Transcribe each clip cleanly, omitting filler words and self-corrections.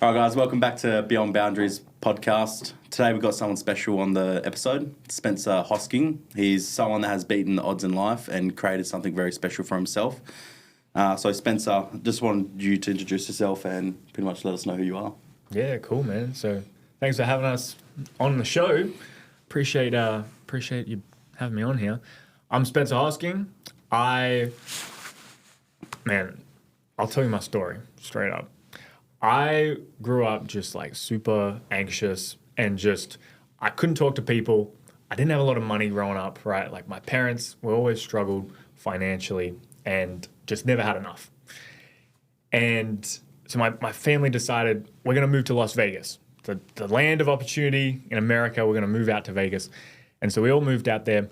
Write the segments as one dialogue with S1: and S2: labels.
S1: All right, guys, welcome back to Beyond Boundaries podcast. Today we've got someone special on the episode, Spencer Hosking. He's someone that has beaten the odds in life and created something very special for himself. So, Spencer, just wanted you to introduce yourself and pretty much let us know who you are.
S2: Yeah, cool, man. So, thanks for having us on the show. Appreciate you having me on here. I'm Spencer Hosking. I'll tell you my story straight up. I grew up just like super anxious and I couldn't talk to people. I didn't have a lot of money growing up, right? Like my parents were always struggled financially and just never had enough. And so my family decided we're going to move to Las Vegas, the land of opportunity in America. We're going to move out to Vegas. And so we all moved out there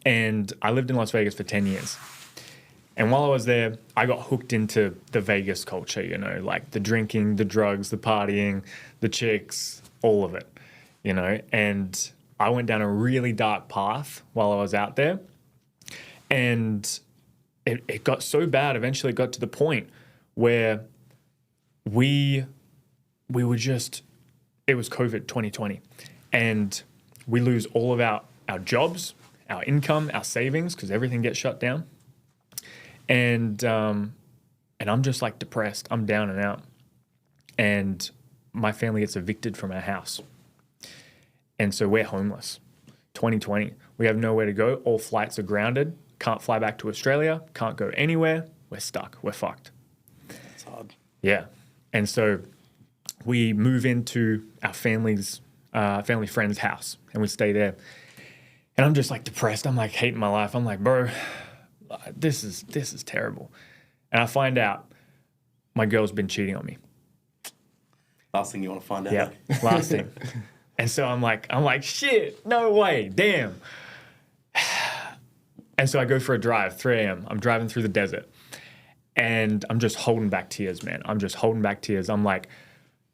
S2: and I lived in Las Vegas for 10 years. And while I was there, I got hooked into the Vegas culture, you know, like the drinking, the drugs, the partying, the chicks, all of it, you know. And I went down a really dark path while I was out there. And it got so bad, eventually it got to the point where we were just, it was COVID 2020. And we lose all of our jobs, our income, our savings, because everything gets shut down. And I'm just like depressed. I'm down and out. And my family gets evicted from our house. And so we're homeless. 2020. We have nowhere to go. All flights are grounded. Can't fly back to Australia. Can't go anywhere. We're stuck. We're fucked.
S1: It's hard.
S2: Yeah. And so we move into our family friend's house and we stay there. And I'm just like depressed. I'm like hating my life. I'm like, bro, this is terrible. And I find out my girl's been cheating on me.
S1: Last thing you want to find out.
S2: Yeah, last thing. And so I'm like, shit, no way, damn. And so I go for a drive, 3 a.m. I'm driving through the desert. And I'm just holding back tears, man. I'm just holding back tears. I'm like,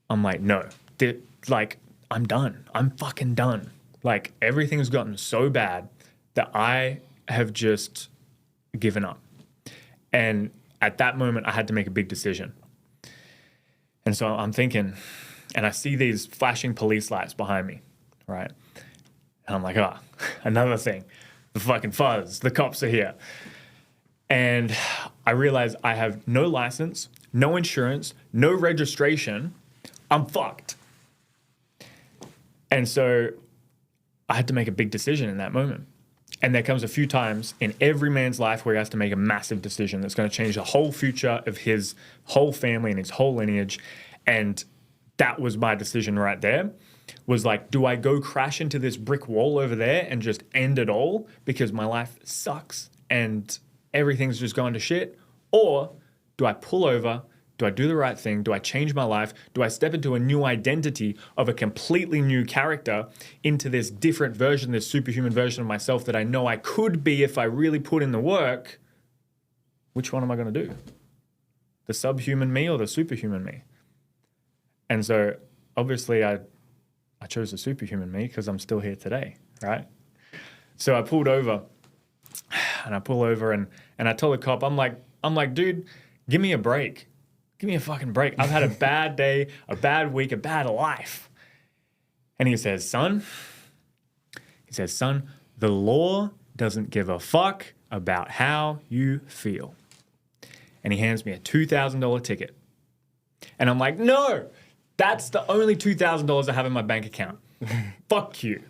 S2: no. I'm done. I'm fucking done. Like, everything's gotten so bad that I have just given up. And at that moment, I had to make a big decision. And so I'm thinking, and I see these flashing police lights behind me, right? And I'm like, another thing. The fucking fuzz. The cops are here. And I realize I have no license, no insurance, no registration. I'm fucked. And so I had to make a big decision in that moment. And there comes a few times in every man's life where he has to make a massive decision that's going to change the whole future of his whole family and his whole lineage. And that was my decision right there. Was like, do I go crash into this brick wall over there and just end it all because my life sucks and everything's just going to shit? Or do I pull over? Do I do the right thing? Do I change my life? Do I step into a new identity of a completely new character into this different version, this superhuman version of myself that I know I could be if I really put in the work? Which one am I going to do? The subhuman me or the superhuman me? And so obviously I chose the superhuman me because I'm still here today, right? So I pulled over and I told the cop, I'm like, dude, give me a break. Give me a fucking break. I've had a bad day, a bad week, a bad life. And he says, son, the law doesn't give a fuck about how you feel. And he hands me a $2,000 ticket. And I'm like, no, that's the only $2,000 I have in my bank account. Fuck you.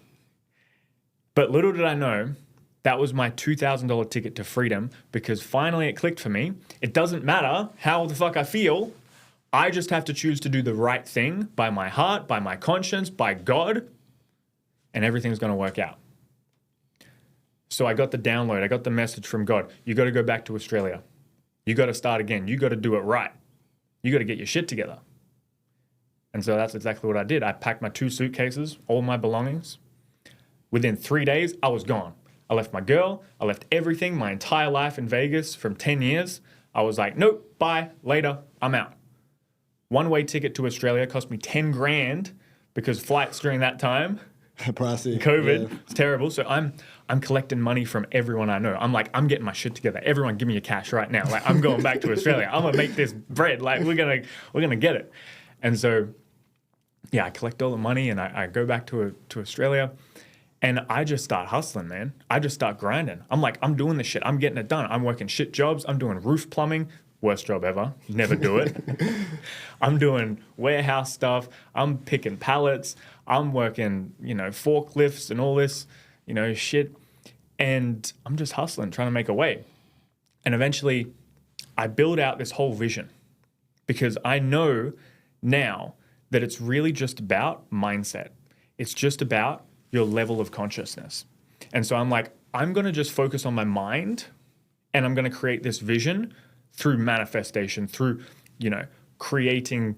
S2: But little did I know, that was my $2,000 ticket to freedom because finally it clicked for me. It doesn't matter how the fuck I feel. I just have to choose to do the right thing by my heart, by my conscience, by God, and everything's going to work out. So I got the download. I got the message from God. You got to go back to Australia. You got to start again. You got to do it right. You got to get your shit together. And so that's exactly what I did. I packed my 2 suitcases, all my belongings. Within 3 days, I was gone. I left my girl. I left everything, my entire life in Vegas from 10 years. I was like, nope, bye, later, I'm out. One-way ticket to Australia cost me 10 grand because flights during that time,
S3: Pricey.
S2: COVID,
S3: Yeah.
S2: it's terrible. So I'm collecting money from everyone I know. I'm getting my shit together. Everyone give me your cash right now. Like, I'm going back to Australia. I'm gonna make this bread. Like, we're gonna get it. And so, yeah, I collect all the money and I go back to Australia and I just start hustling, man. I just start grinding. I'm like, I'm doing this shit. I'm getting it done. I'm working shit jobs. I'm doing roof plumbing. Worst job ever. Never do it. I'm doing warehouse stuff. I'm picking pallets. I'm working, forklifts and all this, shit. And I'm just hustling, trying to make a way. And eventually I build out this whole vision because I know now that it's really just about mindset. It's just about your level of consciousness. And so I'm like, I'm going to just focus on my mind and I'm going to create this vision through manifestation, through, creating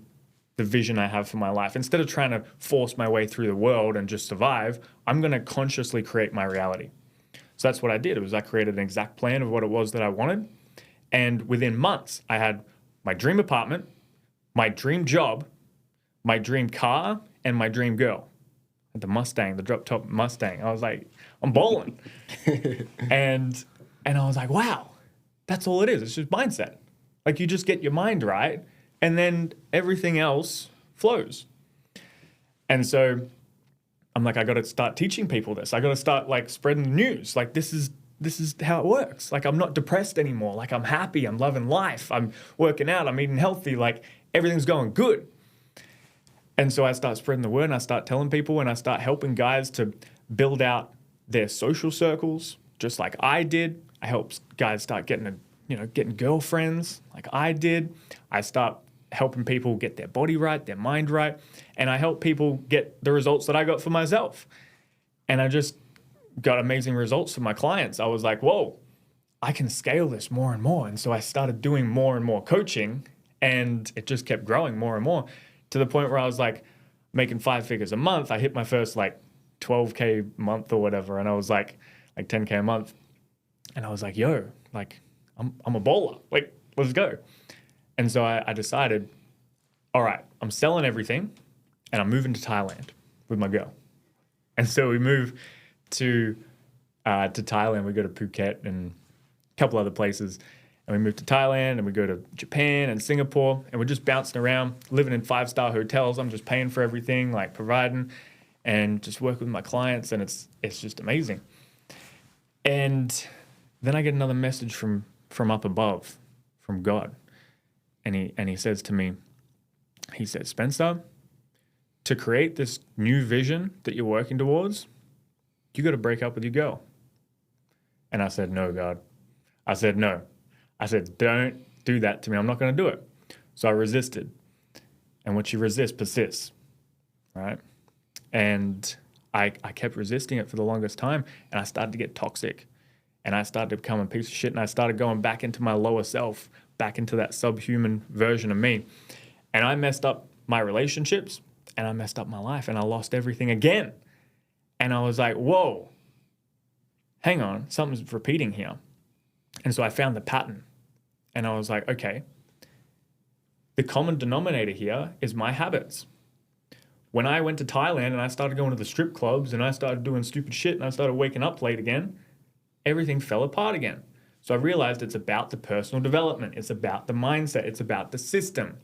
S2: the vision I have for my life. Instead of trying to force my way through the world and just survive, I'm going to consciously create my reality. So that's what I did. I created an exact plan of what it was that I wanted. And within months, I had my dream apartment, my dream job, my dream car, and my dream girl. The Mustang, the drop-top Mustang. I was like, I'm bowling. and I was like, wow, that's all it is. It's just mindset. Like you just get your mind right, and then everything else flows. And so I'm like, I got to start teaching people this. I got to start like spreading the news. Like this is how it works. Like I'm not depressed anymore. Like I'm happy. I'm loving life. I'm working out. I'm eating healthy. Like everything's going good. And so I start spreading the word and I start telling people and I start helping guys to build out their social circles, just like I did. I helped guys start getting girlfriends like I did. I start helping people get their body right, their mind right. And I help people get the results that I got for myself. And I just got amazing results for my clients. I was like, whoa, I can scale this more and more. And so I started doing more and more coaching and it just kept growing more and more. To the point where I was like making 5 figures a month. I hit my first like 12K month or whatever. And I was like 10K a month. And I was like, yo, like I'm a bowler. Like, let's go. And so I decided, all right, I'm selling everything and I'm moving to Thailand with my girl. And so we move to Thailand. We go to Phuket and a couple other places. And we moved to Thailand and we go to Japan and Singapore and we're just bouncing around, living in 5-star hotels. I'm just paying for everything, like providing and just working with my clients. And it's just amazing. And then I get another message from up above, from God. And he says to me, he says, Spencer, to create this new vision that you're working towards, you got to break up with your girl. And I said, no, God. I said, no. I said, don't do that to me. I'm not going to do it. So I resisted. And what you resist persists, right? And I kept resisting it for the longest time. And I started to get toxic. And I started to become a piece of shit. And I started going back into my lower self, back into that subhuman version of me. And I messed up my relationships. And I messed up my life. And I lost everything again. And I was like, whoa, hang on. Something's repeating here. And so I found the pattern and I was like, okay, the common denominator here is my habits. When I went to Thailand and I started going to the strip clubs and I started doing stupid shit and I started waking up late again, everything fell apart again. So I realized it's about the personal development. It's about the mindset. It's about the system.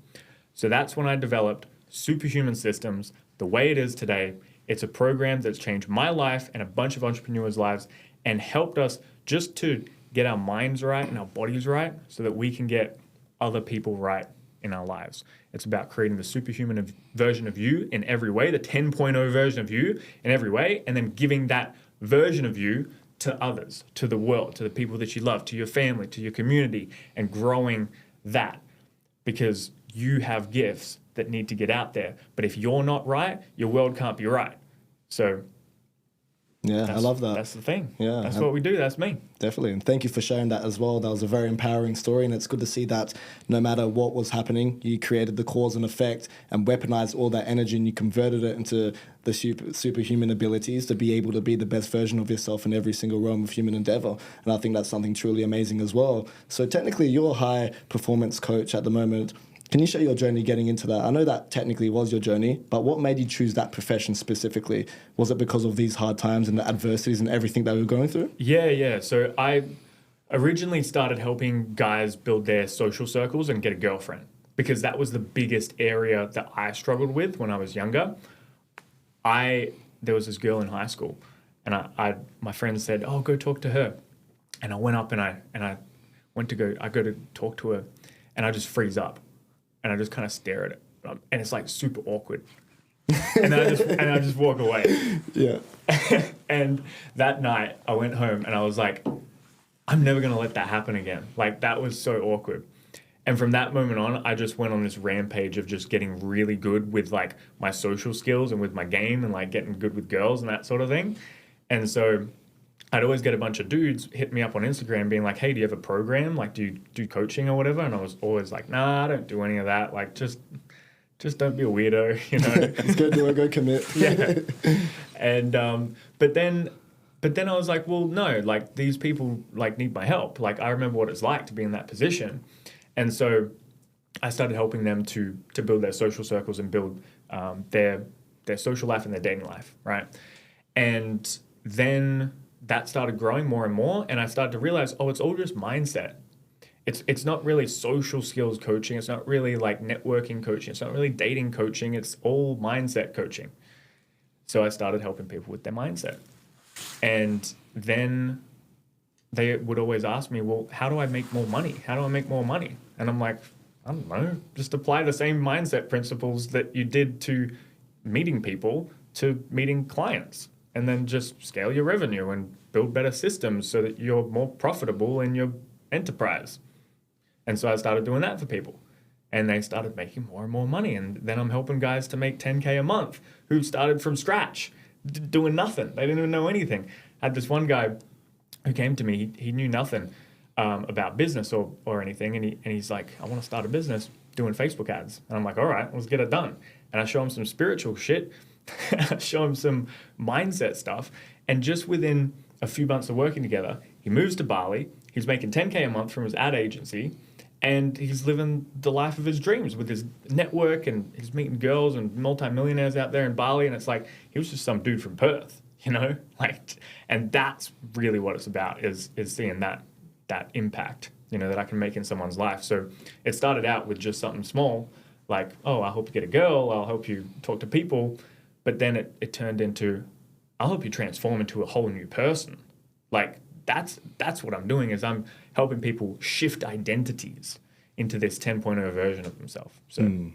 S2: So that's when I developed Superhuman Systems the way it is today. It's a program that's changed my life and a bunch of entrepreneurs' lives and helped us just to get our minds right and our bodies right so that we can get other people right in our lives. It's about creating the superhuman version of you in every way, the 10.0 version of you in every way, and then giving that version of you to others, to the world, to the people that you love, to your family, to your community, and growing that because you have gifts that need to get out there. But if you're not right, your world can't be right. So
S3: yeah, I love that.
S2: That's the thing.
S3: Yeah,
S2: that's what we do. That's me.
S3: Definitely. And thank you for sharing that as well. That was a very empowering story. And it's good to see that no matter what was happening, you created the cause and effect and weaponized all that energy and you converted it into the superhuman abilities to be able to be the best version of yourself in every single realm of human endeavor. And I think that's something truly amazing as well. So technically, you're a high performance coach at the moment. Can you share your journey getting into that? I know that technically was your journey, but what made you choose that profession specifically? Was it because of these hard times and the adversities and everything that we were going through?
S2: Yeah. So I originally started helping guys build their social circles and get a girlfriend because that was the biggest area that I struggled with when I was younger. There was this girl in high school, and my friend said, "Oh, go talk to her," and I went up and I go to talk to her, and I just freeze up, and I just kind of stare at it, and it's like super awkward, and I just walk away.
S3: Yeah.
S2: And that night I went home and I was like, I'm never gonna let that happen again. Like, that was so awkward. And from that moment on, I just went on this rampage of just getting really good with like my social skills and with my game and like getting good with girls and that sort of thing. And so I'd always get a bunch of dudes hit me up on Instagram being like, hey, do you have a program? Like, do you do coaching or whatever? And I was always like, nah, I don't do any of that. Like, just don't be a weirdo, you know?
S3: Just go do it, go commit.
S2: Yeah. And, but then I was like, well, no, like, these people like need my help. Like, I remember what it's like to be in that position. And so I started helping them to build their social circles and build their social life and their dating life, right? And then that started growing more and more, and I started to realize, oh, it's all just mindset. It's not really social skills coaching. It's not really like networking coaching. It's not really dating coaching. It's all mindset coaching. So I started helping people with their mindset. And then they would always ask me, well, how do I make more money? How do I make more money? And I'm like, I don't know. Just apply the same mindset principles that you did to meeting people to meeting clients. And then just scale your revenue and build better systems so that you're more profitable in your enterprise. And so I started doing that for people. And they started making more and more money. And then I'm helping guys to make 10K a month who started from scratch, doing nothing. They didn't even know anything. I had this one guy who came to me. He knew nothing about business or anything. And he's like, I want to start a business doing Facebook ads. And I'm like, all right, let's get it done. And I show him some spiritual shit. I show him some mindset stuff. And just within a few months of working together, he moves to Bali. He's making 10K a month from his ad agency. And he's living the life of his dreams with his network, and he's meeting girls and multimillionaires out there in Bali. And it's like, he was just some dude from Perth, you know? Like, and that's really what it's about, is seeing that impact, you know, that I can make in someone's life. So it started out with just something small, like, oh, I'll help you get a girl, I'll help you talk to people. But then it turned into, I'll help you transform into a whole new person. Like, that's what I'm doing, is I'm helping people shift identities into this 10.0 version of themselves. So,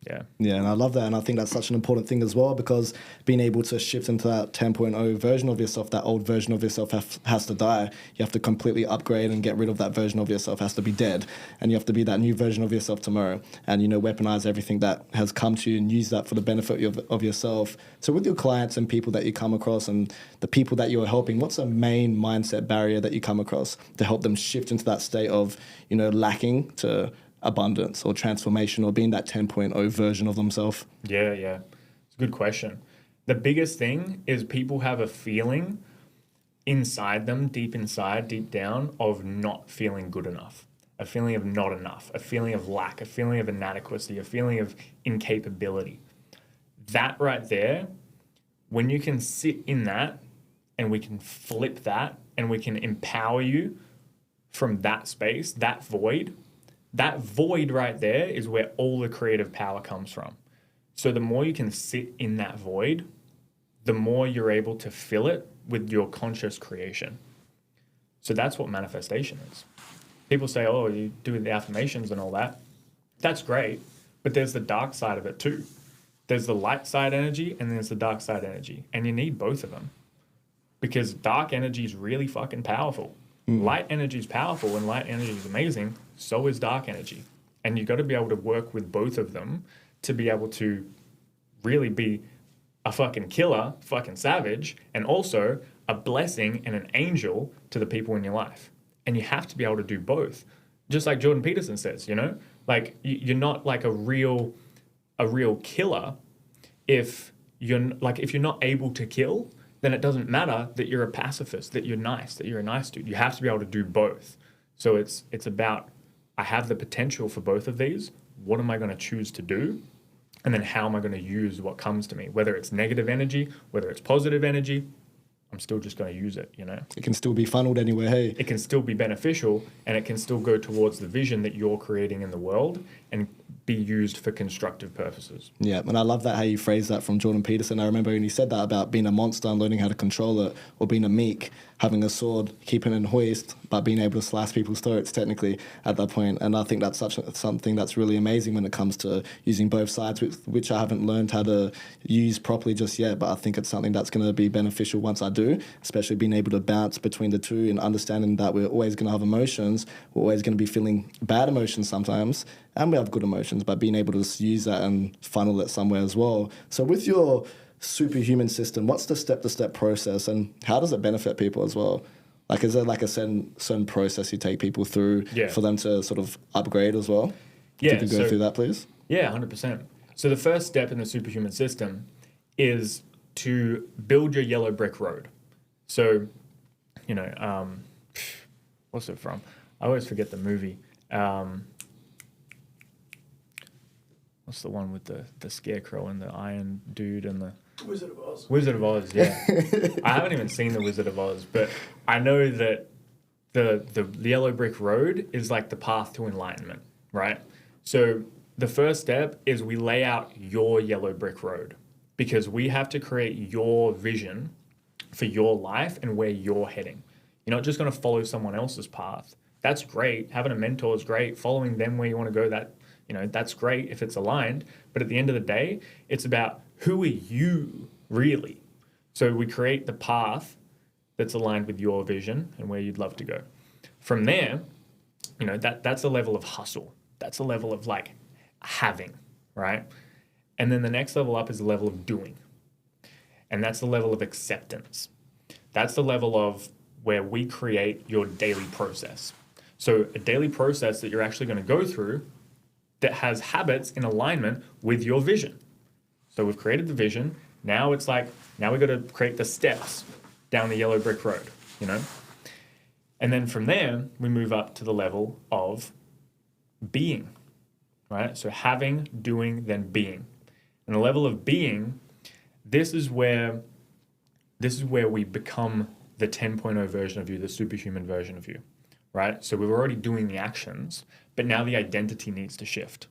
S2: yeah. Yeah,
S3: and I love that. And I think that's such an important thing as well, because being able to shift into that 10.0 version of yourself, that old version of yourself has to die. You have to completely upgrade and get rid of that version of yourself, has to be dead. And you have to be that new version of yourself tomorrow. And, you know, weaponize everything that has come to you and use that for the benefit of yourself. So with your clients and people that you come across and the people that you're helping, what's a main mindset barrier that you come across to help them shift into that state of, you know, lacking to abundance or transformation, or being that 10.0 version of themselves?
S2: Yeah. It's a good question. The biggest thing is people have a feeling inside them, deep inside, deep down, of not feeling good enough, a feeling of not enough, a feeling of lack, a feeling of inadequacy, a feeling of incapability. That right there, when you can sit in that and we can flip that and we can empower you from that space, that void right there is where all the creative power comes from. So the more you can sit in that void, the more you're able to fill it with your conscious creation. So that's what manifestation is. People say, oh, you do the affirmations and all that. That's great, but there's the dark side of it too. There's the light side energy and there's the dark side energy. And you need both of them, because dark energy is really fucking powerful. Light energy is powerful and light energy is amazing. So is dark energy. And you've got to be able to work with both of them to be able to really be a fucking killer, fucking savage, and also a blessing and an angel to the people in your life. And you have to be able to do both. Just like Jordan Peterson says, you know, like you're not like a real killer if you're not able to kill. Then it doesn't matter that you're a pacifist, that you're nice, that you're a nice dude. You have to be able to do both. So it's about, I have the potential for both of these. What am I going to choose to do? And then how am I going to use what comes to me? Whether it's negative energy, whether it's positive energy, I'm still just going to use it, you know?
S3: It can still be funneled anywhere, hey?
S2: It can still be beneficial, and it can still go towards the vision that you're creating in the world and be used for constructive purposes.
S3: Yeah, and I love that how you phrase that from Jordan Peterson. I remember when he said that about being a monster and learning how to control it, or being a meek, having a sword, keeping it in hoist, but being able to slash people's throats technically at that point. And I think that's something that's really amazing when it comes to using both sides, which I haven't learned how to use properly just yet, but I think it's something that's going to be beneficial once I do, especially being able to bounce between the two and understanding that we're always going to have emotions, we're always going to be feeling bad emotions sometimes, and we have good emotions, but being able to just use that and funnel it somewhere as well. So with your Superhuman system, what's the step-to-step process and how does it benefit people as well? Like, is there like a certain process you take people through for them to sort of upgrade as well?
S2: Yeah.
S3: If you could go through that, please.
S2: Yeah, 100%. So the first step in the Superhuman system is to build your yellow brick road. So, you know, what's it from? I always forget the movie. What's the one with the scarecrow and the iron dude and the...
S4: Wizard of Oz.
S2: Wizard of Oz, yeah. I haven't even seen the Wizard of Oz, but I know that the yellow brick road is like the path to enlightenment, right? So the first step is we lay out your yellow brick road, because we have to create your vision for your life and where you're heading. You're not just going to follow someone else's path. That's great. Having a mentor is great. Following them where you want to go, that's great if it's aligned. But at the end of the day, it's about who are you really? So we create the path that's aligned with your vision and where you'd love to go. From there, you know, that's a level of hustle. That's a level of like having, right? And then the next level up is the level of doing. And that's the level of acceptance. That's the level of where we create your daily process. So a daily process that you're actually going to go through that has habits in alignment with your vision. So we've created the vision. Now it's like, now we've got to create the steps down the yellow brick road, you know? And then from there, we move up to the level of being, right? So having, doing, then being. And the level of being, this is where we become the 10.0 version of you, the superhuman version of you, right? So we're already doing the actions, but now the identity needs to shift.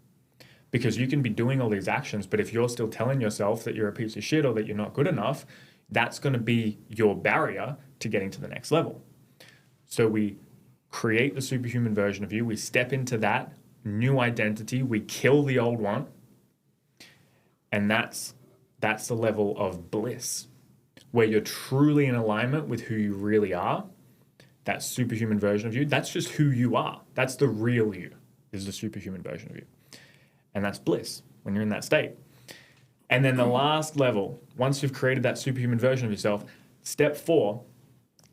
S2: Because you can be doing all these actions, but if you're still telling yourself that you're a piece of shit or that you're not good enough, that's going to be your barrier to getting to the next level. So we create the superhuman version of you. We step into that new identity. We kill the old one. And that's the level of bliss, where you're truly in alignment with who you really are. That superhuman version of you, that's just who you are. That's the real you, is the superhuman version of you. And that's bliss when you're in that state. And then the last level, once you've created that superhuman version of yourself, step 4,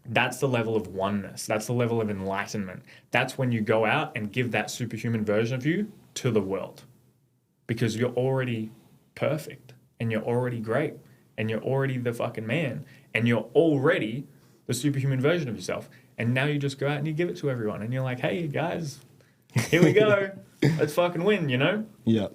S2: that's the level of oneness. That's the level of enlightenment. That's when you go out and give that superhuman version of you to the world. Because you're already perfect and you're already great and you're already the fucking man and you're already the superhuman version of yourself. And now you just go out and you give it to everyone and you're like, hey guys, here we go. Let's fucking win, you know?
S3: Yeah.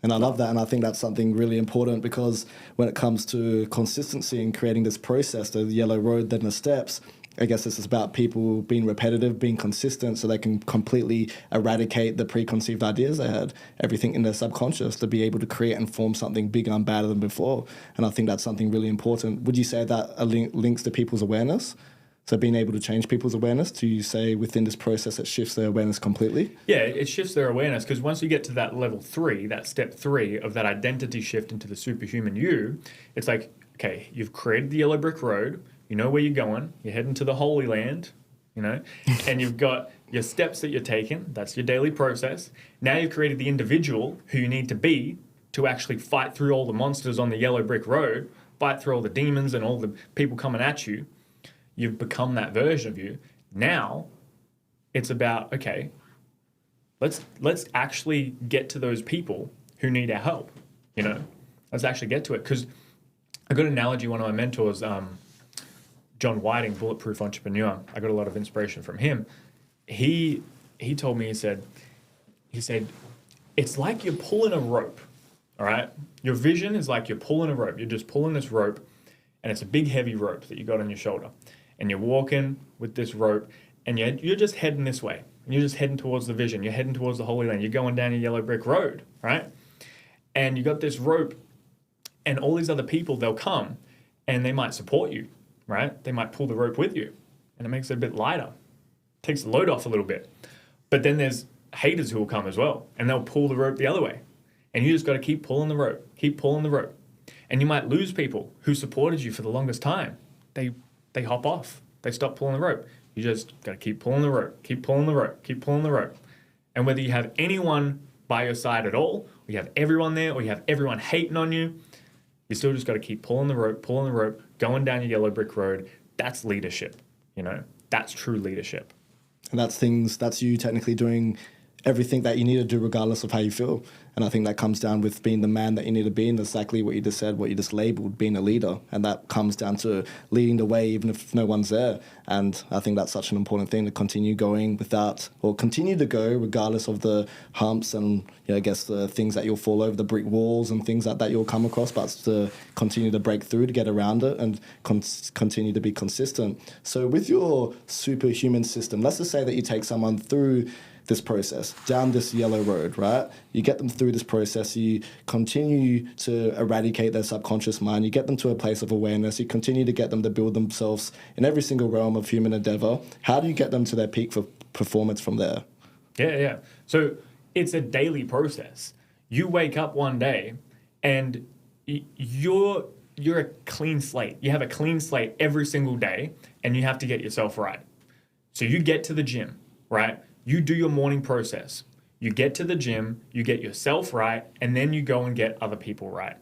S3: And I love that. And I think that's something really important, because when it comes to consistency and creating this process, the yellow road, then the steps, I guess this is about people being repetitive, being consistent, so they can completely eradicate the preconceived ideas they had, everything in their subconscious, to be able to create and form something bigger and better than before. And I think that's something really important. Would you say that links to people's awareness? So being able to change people's awareness, do you say within this process it shifts their awareness completely?
S2: Yeah, it shifts their awareness, because once you get to that level 3, that step 3 of that identity shift into the superhuman you, it's like, okay, you've created the yellow brick road, you know where you're going, you're heading to the Holy Land, you know, and you've got your steps that you're taking, that's your daily process. Now you've created the individual who you need to be to actually fight through all the monsters on the yellow brick road, fight through all the demons and all the people coming at you. You've become that version of you. Now it's about, okay, let's actually get to those people who need our help, you know? Let's actually get to it. Because a good analogy, one of my mentors, John Whiting, Bulletproof Entrepreneur, I got a lot of inspiration from him. He told me, he said, it's like you're pulling a rope, all right? Your vision is like you're pulling a rope. You're just pulling this rope, and it's a big, heavy rope that you got on your shoulder. And you're walking with this rope, and you're just heading this way. and you're just heading towards the vision. You're heading towards the Holy Land. You're going down a yellow brick road, right? And you got this rope, and all these other people, they'll come, and they might support you, right? They might pull the rope with you, and it makes it a bit lighter. Takes the load off a little bit. But then there's haters who will come as well, and they'll pull the rope the other way. And you just got to keep pulling the rope, keep pulling the rope. And you might lose people who supported you for the longest time. They hop off. They stop pulling the rope. You just got to keep pulling the rope, keep pulling the rope, keep pulling the rope. And whether you have anyone by your side at all, or you have everyone there, or you have everyone hating on you, you still just got to keep pulling the rope, going down your yellow brick road. That's leadership, you know? That's true leadership.
S3: And that's you technically doing everything that you need to do regardless of how you feel. And I think that comes down with being the man that you need to be, and exactly what you just said, what you just labeled, being a leader. And that comes down to leading the way even if no one's there. And I think that's such an important thing, to continue going without, or continue to go regardless of the humps and, you know, I guess the things that you'll fall over, the brick walls and things like that you'll come across, but to continue to break through, to get around it, and continue to be consistent. So with your superhuman system, let's just say that you take someone through this process, down this yellow road, right? You get them through this process, you continue to eradicate their subconscious mind, you get them to a place of awareness, you continue to get them to build themselves in every single realm of human endeavor. How do you get them to their peak for performance from there?
S2: Yeah. So it's a daily process. You wake up one day and you're a clean slate. You have a clean slate every single day, and you have to get yourself right. So you get to the gym, right? You do your morning process. You get to the gym, you get yourself right, and then you go and get other people right.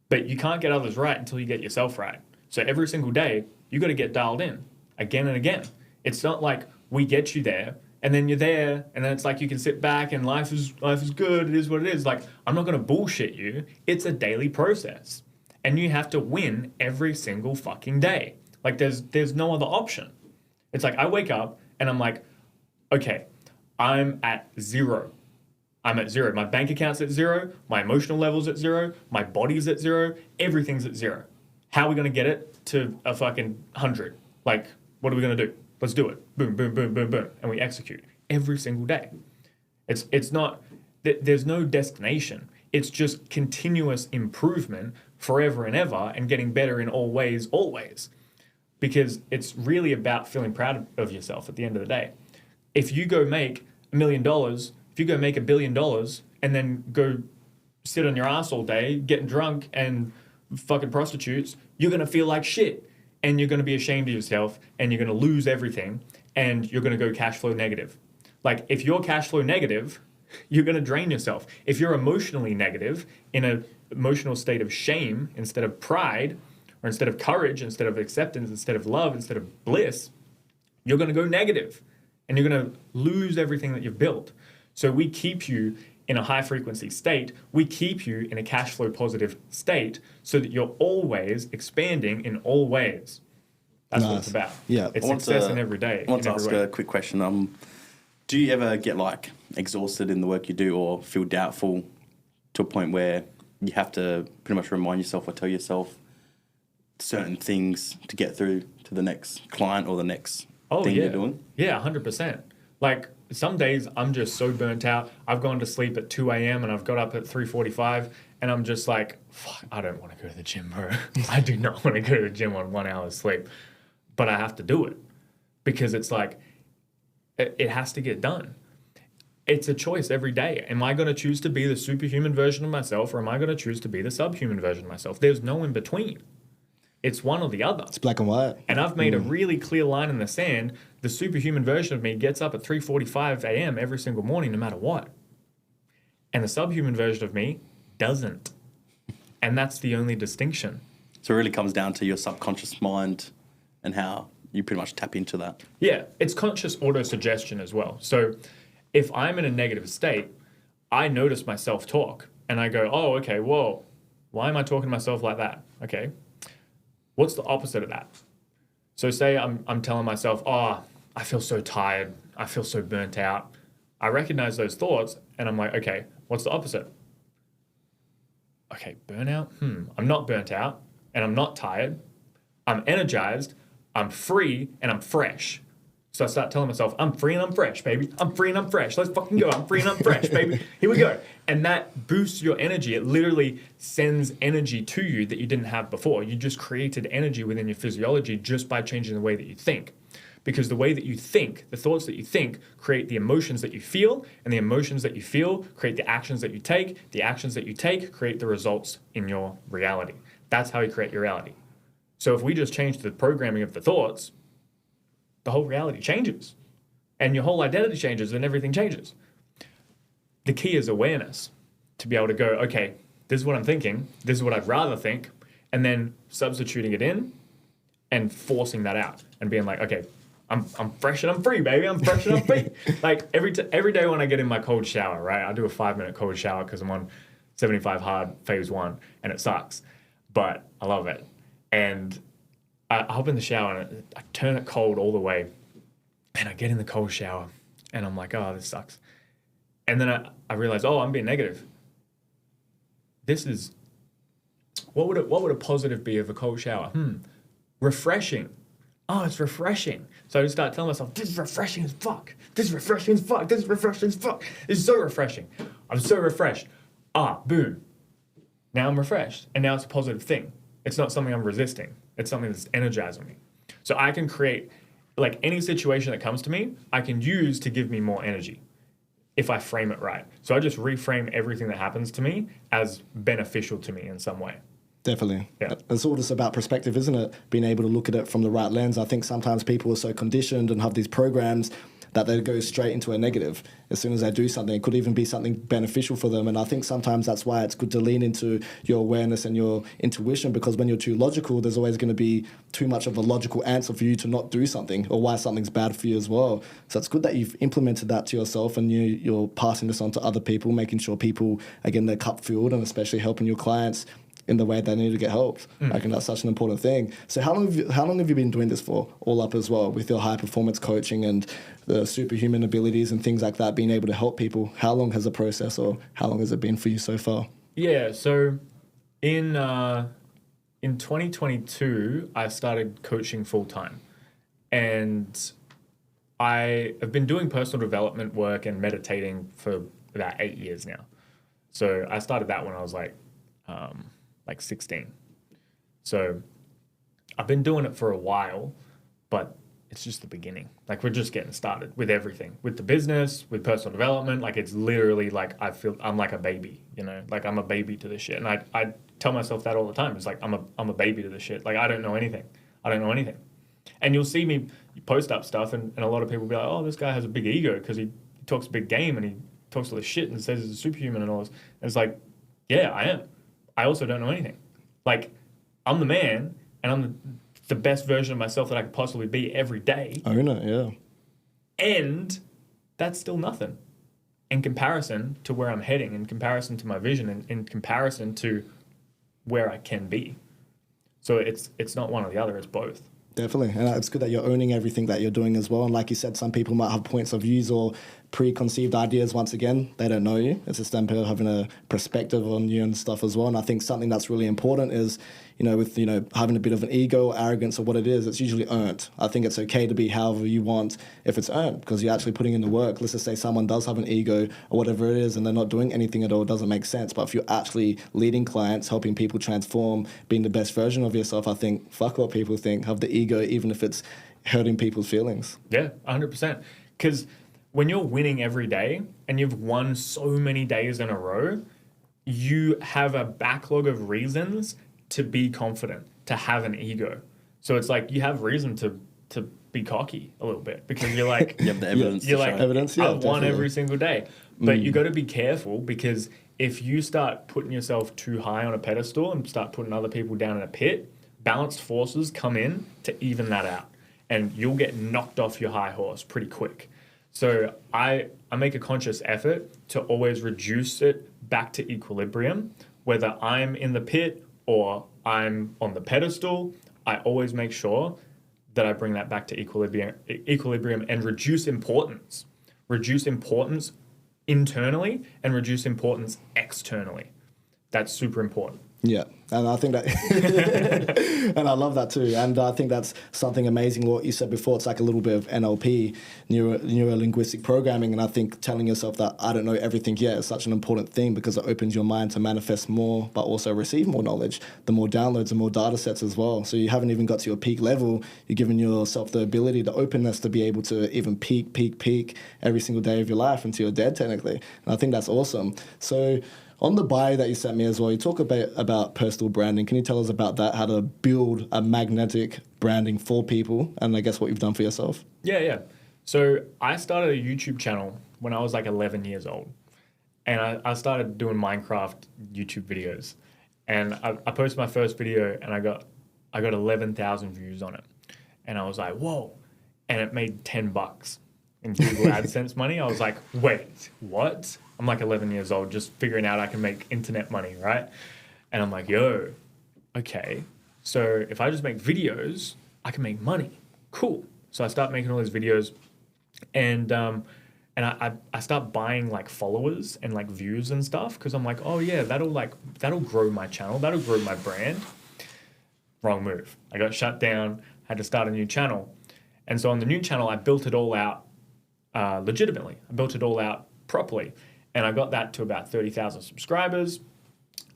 S2: But you can't get others right until you get yourself right. So every single day, you got to get dialed in again and again. It's not like we get you there, and then you're there, and then it's like you can sit back and life is good, it is what it is. Like, I'm not going to bullshit you. It's a daily process. And you have to win every single fucking day. Like, there's no other option. It's like I wake up, and I'm like, okay, I'm at zero. I'm at zero. My bank account's at zero. My emotional level's at zero. My body's at zero. Everything's at zero. How are we going to get it to a fucking 100? Like, what are we going to do? Let's do it. Boom, boom, boom, boom, boom. And we execute every single day. It's not, there's no destination. It's just continuous improvement forever and ever, and getting better in all ways, always. Because it's really about feeling proud of yourself at the end of the day. If you go make $1 million, if you go make $1 billion, and then go sit on your ass all day, getting drunk and fucking prostitutes, you're going to feel like shit. And you're going to be ashamed of yourself, and you're going to lose everything, and you're going to go cash flow negative. Like, if you're cash flow negative, you're going to drain yourself. If you're emotionally negative, in an emotional state of shame instead of pride, or instead of courage, instead of acceptance, instead of love, instead of bliss, you're going to go negative. And you're going to lose everything that you've built. So we keep you in a high frequency state. We keep you in a cash flow positive state, so that you're always expanding in all ways. That's what it's about.
S3: Yeah.
S2: It's success in every day.
S1: I want to ask a quick question. Do you ever get like exhausted in the work you do, or feel doubtful to a point where you have to pretty much remind yourself or tell yourself certain things to get through to the next client or the next thing you're doing?
S2: Yeah, 100%. Like, some days I'm just so burnt out. I've gone to sleep at 2 a.m. and I've got up at 3:45, and I'm just like, fuck, I don't want to go to the gym, bro. I do not want to go to the gym on 1 hour's sleep. But I have to do it, because it's like, it has to get done. It's a choice every day. Am I going to choose to be the superhuman version of myself, or am I going to choose to be the subhuman version of myself? There's no in between. It's one or the other.
S3: It's black and white.
S2: And I've made a really clear line in the sand. The superhuman version of me gets up at 3:45 a.m. every single morning, no matter what. And the subhuman version of me doesn't. And that's the only distinction.
S1: So it really comes down to your subconscious mind and how you pretty much tap into that.
S2: Yeah, it's conscious auto-suggestion as well. So if I'm in a negative state, I notice my self-talk and I go, oh, okay, whoa, why am I talking to myself like that? Okay. What's the opposite of that? So say I'm telling myself, oh, I feel so tired. I feel so burnt out. I recognize those thoughts and I'm like, okay, what's the opposite? Okay, burnout? I'm not burnt out and I'm not tired. I'm energized, I'm free, and I'm fresh. So I start telling myself, I'm free and I'm fresh, baby. I'm free and I'm fresh. Let's fucking go. I'm free and I'm fresh, baby. Here we go. And that boosts your energy. It literally sends energy to you that you didn't have before. You just created energy within your physiology just by changing the way that you think. Because the way that you think, the thoughts that you think, create the emotions that you feel, and the emotions that you feel create the actions that you take. The actions that you take create the results in your reality. That's how you create your reality. So if we just change the programming of the thoughts, the whole reality changes. And your whole identity changes and everything changes. The key is awareness, to be able to go, okay, this is what I'm thinking, this is what I'd rather think, and then substituting it in and forcing that out and being like, okay, I'm fresh and I'm free, baby. I'm fresh and I'm free. Like every day when I get in my cold shower, right? I do a 5-minute cold shower because I'm on 75 hard phase 1 and it sucks, but I love it. And I hop in the shower and I turn it cold all the way, and I get in the cold shower and I'm like, oh, this sucks. And then I realize, oh, I'm being negative. This is, what would a positive be of a cold shower? Refreshing. Oh, it's refreshing. So I just start telling myself, this is refreshing as fuck. This is refreshing as fuck. This is refreshing as fuck. This is so refreshing. I'm so refreshed. Boom. Now I'm refreshed. And now it's a positive thing. It's not something I'm resisting. It's something that's energizing me. So I can create, like any situation that comes to me, I can use to give me more energy if I frame it right. So I just reframe everything that happens to me as beneficial to me in some way.
S3: Definitely.
S2: Yeah.
S3: It's all just about perspective, isn't it? Being able to look at it from the right lens. I think sometimes people are so conditioned and have these programs that they go straight into a negative. As soon as they do something, it could even be something beneficial for them. And I think sometimes that's why it's good to lean into your awareness and your intuition, because when you're too logical, there's always going to be too much of a logical answer for you to not do something or why something's bad for you as well. So it's good that you've implemented that to yourself and you're passing this on to other people, making sure people are getting their cup filled, and especially helping your clients in the way they need to get helped. I think that's such an important thing. So how long have you been doing this for, all up as well, with your high performance coaching and the superhuman abilities and things like that, being able to help people? How long has the process, or how long has it been for you so far?
S2: Yeah, so in 2022, I started coaching full time, and I have been doing personal development work and meditating for about 8 years now. So I started that when I was like 16. So I've been doing it for a while, but it's just the beginning. Like, we're just getting started with everything, with the business, with personal development. Like, it's literally like I feel I'm like a baby, you know, like I'm a baby to this shit. And I tell myself that all the time. It's like I'm a baby to this shit. Like, I don't know anything. And you'll see me post up stuff, and a lot of people will be like, oh, this guy has a big ego because he talks a big game and he talks all this shit and says he's a superhuman and all this. And it's like, yeah, I am. I also don't know anything. Like, I'm the man, and I'm the best version of myself that I could possibly be every day.
S3: Own it, yeah.
S2: And that's still nothing in comparison to where I'm heading, in comparison to my vision, and in comparison to where I can be. So it's not one or the other, it's both.
S3: Definitely. And it's good that you're owning everything that you're doing as well. And like you said, some people might have points of views or preconceived ideas. Once again, they don't know you. It's just them having a perspective on you and stuff as well. And I think something that's really important is, with having a bit of an ego or arrogance or what it is, it's usually earned. I think it's okay to be however you want if it's earned, because you're actually putting in the work. Let's just say someone does have an ego or whatever it is and they're not doing anything at all, it doesn't make sense. But if you're actually leading clients, helping people transform, being the best version of yourself, I think fuck what people think. Have the ego, even if it's hurting people's feelings.
S2: Yeah, 100%. Because when you're winning every day and you've won so many days in a row, you have a backlog of reasons to be confident, to have an ego. So it's like you have reason to be cocky a little bit, because you're like,
S1: you have the evidence.
S2: You're like,
S3: evidence,
S2: I've won every single day. But you got to be careful, because if you start putting yourself too high on a pedestal and start putting other people down in a pit, balanced forces come in to even that out, and you'll get knocked off your high horse pretty quick. So I make a conscious effort to always reduce it back to equilibrium, whether I'm in the pit or I'm on the pedestal. I always make sure that I bring that back to equilibrium and reduce importance. Reduce importance internally and reduce importance externally. That's super important.
S3: Yeah, And I think that, and I love that too. And I think that's something amazing. What you said before, it's like a little bit of NLP, neuro-linguistic programming. And I think telling yourself that I don't know everything yet is such an important thing, because it opens your mind to manifest more, but also receive more knowledge, the more downloads and more data sets as well. So you haven't even got to your peak level. You're giving yourself the ability, the openness to be able to even peak every single day of your life until you're dead, technically. And I think that's awesome. So on the bio that you sent me as well, you talk about personal branding. Can you tell us about that, how to build a magnetic branding for people, and I guess what you've done for yourself?
S2: Yeah. So I started a YouTube channel when I was like 11 years old. And I started doing Minecraft YouTube videos. And I posted my first video, and I got 11,000 views on it. And I was like, whoa. And it made $10 in Google AdSense money. I was like, wait, what? I'm like 11 years old, just figuring out I can make internet money, right? And I'm like, yo, okay. So if I just make videos, I can make money. Cool. So I start making all these videos, and I start buying like followers and like views and stuff, because I'm like, oh yeah, that'll grow my channel, that'll grow my brand. Wrong move. I got shut down, had to start a new channel. And so on the new channel, I built it all out legitimately. I built it all out properly. And I got that to about 30,000 subscribers,